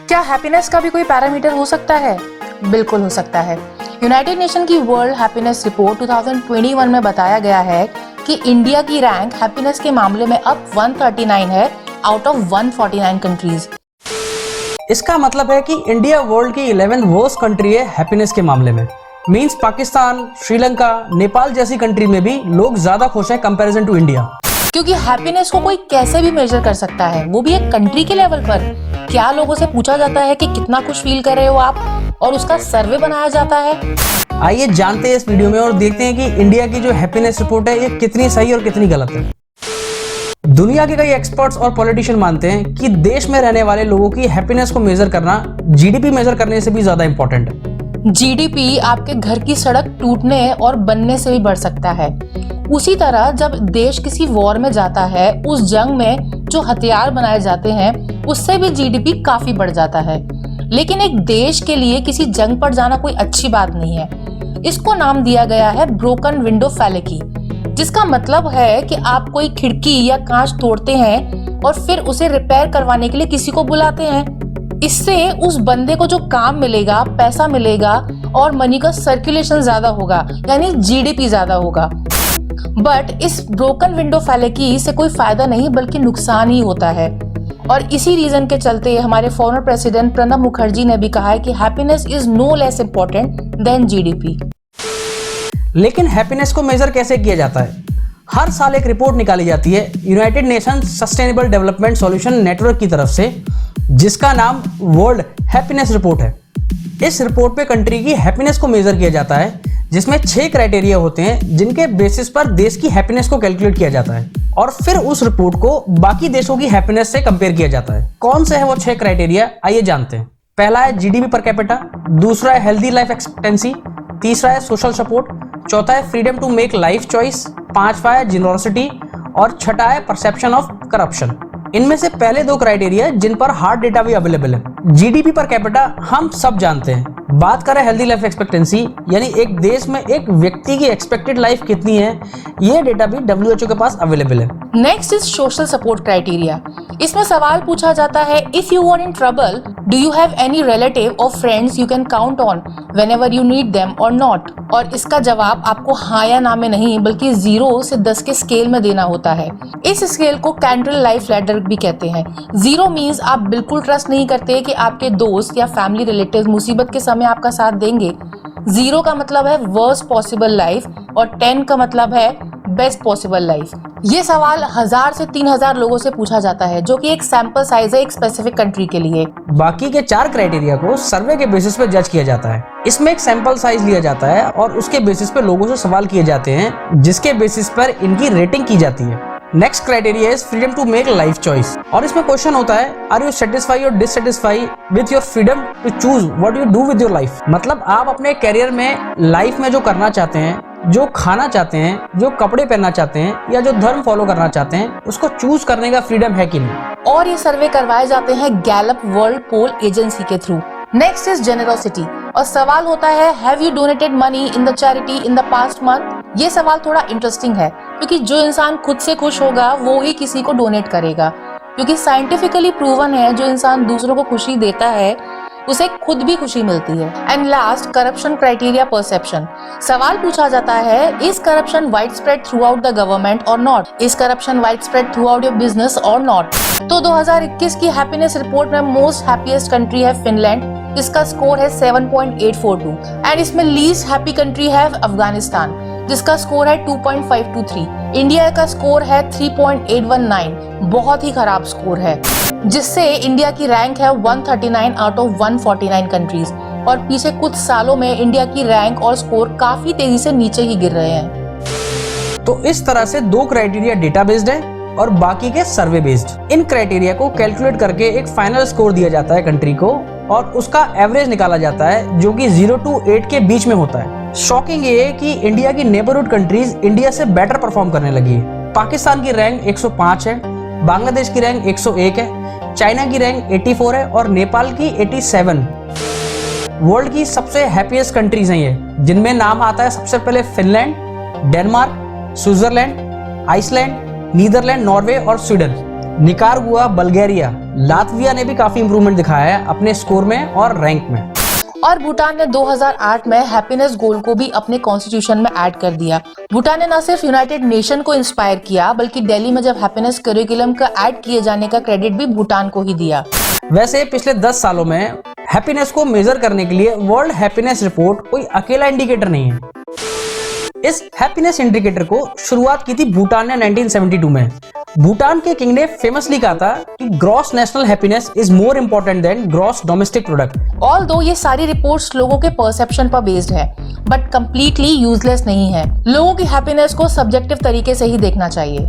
क्या हैप्पीनेस का भी कोई पैरामीटर हो सकता है? बिल्कुल हो सकता है। यूनाइटेड नेशन की वर्ल्ड हैप्पीनेस रिपोर्ट 2021 में बताया गया है कि इंडिया की रैंक हैप्पीनेस के मामले में अब 139 है आउट ऑफ 149 कंट्रीज। इसका मतलब है कि इंडिया वर्ल्ड की 11th वर्स्ट कंट्री है हैप्पीनेस के मामले में। मींस पाकिस्तान, श्रीलंका, नेपाल जैसी कंट्री में भी लोग ज्यादा खुश हैं कंपैरिजन टू इंडिया। क्योंकि हैप्पीनेस को कोई कैसे भी मेजर कर सकता है, वो भी एक कंट्री के लेवल पर। क्या लोगों से पूछा जाता है कि कितना खुश फील कर रहे हो आप, और उसका सर्वे बनाया जाता है। आइए जानते हैं इस वीडियो में और देखते हैं कि इंडिया की जो हैप्पीनेस रिपोर्ट है ये कितनी सही और कितनी गलत है। दुनिया के कई एक्सपर्ट्स और पॉलिटिशियन मानते हैं कि देश में रहने वाले लोगों की हैप्पीनेस को मेजर करना जीडीपी मेजर करने से भी ज्यादा इंपॉर्टेंट है। जीडीपी आपके घर की सड़क टूटने और बनने से भी बढ़ सकता है। उसी तरह जब देश किसी वॉर में जाता है, उस जंग में जो हथियार बनाए जाते हैं उससे भी जीडीपी काफी बढ़ जाता है। लेकिन एक देश के लिए किसी जंग पर जाना कोई अच्छी बात नहीं है। इसको नाम दिया गया है ब्रोकन विंडो फैलेकी, जिसका मतलब है कि आप कोई खिड़की या कांच तोड़ते हैं और फिर उसे रिपेयर करवाने के लिए किसी को बुलाते हैं। इससे उस बंदे को जो काम मिलेगा, पैसा मिलेगा और मनी का सर्कुलेशन ज्यादा होगा, यानी जीडीपी ज्यादा होगा। बट इस ब्रोकन विंडो फैलेकी से कोई फायदा नहीं बल्कि नुकसान ही होता है। और इसी रीजन के चलते हमारे फॉर्मर प्रेसिडेंट प्रणब मुखर्जी ने भी कहा है कि happiness is no less important than GDP. लेकिन हैप्पीनेस को मेजर कैसे किया जाता है? हर साल एक रिपोर्ट निकाली जाती है United nation sustainable development solution network की तरफ से, जिसका नाम वर्ल्ड हैप्पीनेस रिपोर्ट है। इस रिपोर्ट पे कंट्री की हैप्पीनेस को मेजर किया जाता है, जिसमें 6 क्राइटेरिया होते हैं जिनके बेसिस पर देश की हैप्पीनेस को कैलकुलेट किया जाता है और फिर उस रिपोर्ट को बाकी देशों की हैप्पीनेस से कंपेयर किया जाता है। कौन से है वो 6 क्राइटेरिया, आइए जानते हैं। पहला है जीडीपी पर कैपिटा, दूसरा है हेल्दी लाइफ एक्सपेक्टेंसी, तीसरा है सोशल सपोर्ट, चौथा है freedom to make life choice, पांचवा है जेनरोसिटी और छठा है परसेप्शन ऑफ करप्शन। इनमें से पहले 2 क्राइटेरिया जिन पर हार्ड डेटा भी अवेलेबल है। जीडीपी पर कैपिटा हम सब जानते हैं। बात करें हेल्दी लाइफ एक्सपेक्टेंसी, यानी एक देश में एक व्यक्ति की एक्सपेक्टेड लाइफ कितनी है, ये डेटा भी WHO के पास अवेलेबल है। Next is social support criteria. इसमें सवाल पूछा जाता है, if you are in trouble do you have any relative or friends you can count on whenever you need them or not. और इसका जवाब आपको हाँ या ना में नहीं बल्कि 0 से 10 के स्केल में देना होता है। इस स्केल को कैंड्रल लाइफ लैडर भी कहते हैं। 0 मीन्स आप बिल्कुल ट्रस्ट नहीं करते कि आपके दोस्त या फैमिली रिलेटिव मुसीबत के समय आपका साथ देंगे। 0 का मतलब है वर्स्ट पॉसिबल लाइफ और 10 का मतलब है बेस्ट पॉसिबल लाइफ। ये सवाल 1000 से 3000 लोगों से पूछा जाता है, जो कि एक सैंपल साइज है एक स्पेसिफिक कंट्री के लिए। बाकी के 4 क्राइटेरिया को सर्वे के बेसिस पे जज किया जाता है। इसमें एक सैंपल साइज लिया जाता है और उसके बेसिस पे लोगों से सवाल किए जाते हैं, जिसके बेसिस पर इनकी रेटिंग की जाती है। Next criteria is freedom to make life choice, और इसमें क्वेश्चन होता है, आर यू सेटिस्फाई और dissatisfy with your freedom to choose what you do with your life. मतलब आप अपने करियर में, लाइफ में जो करना चाहते हैं, जो खाना चाहते हैं, जो कपड़े पहनना चाहते हैं या जो धर्म फॉलो करना चाहते हैं, उसको चूज करने का फ्रीडम है कि नहीं। और ये सर्वे करवाए जाते हैं गैलप वर्ल्ड पोल एजेंसी के थ्रू। नेक्स्ट इज जेनरोसिटी, और सवाल होता है, have you donated money in the charity in the past month. ये सवाल थोड़ा इंटरेस्टिंग है, क्योंकि जो इंसान खुद से खुश होगा वो ही किसी को डोनेट करेगा, क्योंकि साइंटिफिकली प्रूवन है जो इंसान दूसरों को खुशी देता है उसे खुद भी खुशी मिलती है। And last, corruption criteria perception. सवाल पूछा जाता है, is corruption wide spread throughout the government or not. Is corruption wide spread throughout your business or not. तो 2021 की हैप्पीनेस रिपोर्ट में मोस्ट हैप्पीएस्ट कंट्री है फिनलैंड। इसका score है 7.842 एंड इसमें लीस्ट हैप्पी कंट्री है अफगानिस्तान, जिसका score है 2.523। इंडिया का स्कोर है 3.819, बहुत ही खराब स्कोर है, जिससे इंडिया की रैंक है 139 आउट ऑफ 149 कंट्रीज। और पीछे कुछ सालों में इंडिया की रैंक और स्कोर काफी तेजी से नीचे ही गिर रहे हैं। तो इस तरह से 2 क्राइटेरिया डेटा बेस्ड है और बाकी के सर्वे बेस्ड। इन क्राइटेरिया को कैलकुलेट करके एक फाइनल स्कोर दिया जाता है कंट्री को और उसका एवरेज निकाला जाता है, जो कि 0 to 8 के बीच में होता है। शॉकिंग ये है कि इंडिया की नेबरहुड कंट्रीज इंडिया से बेटर परफॉर्म करने लगी है। पाकिस्तान की रैंक 105 है, बांग्लादेश की रैंक 101 है, चाइना की रैंक 84 है और नेपाल की 87। वर्ल्ड की सबसे हैप्पीएस्ट कंट्रीज हैं ये, जिनमें नाम आता है सबसे पहले Finland, Denmark, Switzerland, Iceland, Netherland, Norway और स्वीडन। निकारागुआ, बल्गेरिया, लातविया ने भी काफी इंप्रूवमेंट दिखाया है अपने स्कोर में और रैंक में। और भूटान ने 2008 में हैप्पीनेस गोल को भी अपने कॉन्स्टिट्यूशन में ऐड कर दिया। भूटान ने न सिर्फ यूनाइटेड नेशन को इंस्पायर किया, बल्कि दिल्ली में जब हैप्पीनेस करिकुलम का ऐड किए जाने का क्रेडिट भी भूटान को ही दिया। वैसे पिछले 10 सालों में हैप्पीनेस को मेजर करने के लिए वर्ल्ड हैप्पीनेस रिपोर्ट कोई अकेला इंडिकेटर नहीं है। इस हैप्पीनेस इंडिकेटर को शुरुआत की थी भूटान ने 1972 में। भूटान के किंग ने फेमसली कहा था कि gross national happiness is more important than gross domestic product. Although ये सारी रिपोर्ट्स लोगों के परसेप्शन पर बेस्ड है, बट कंप्लीटली यूजलेस नहीं है। लोगों की हैप्पीनेस को सब्जेक्टिव तरीके से ही देखना चाहिए।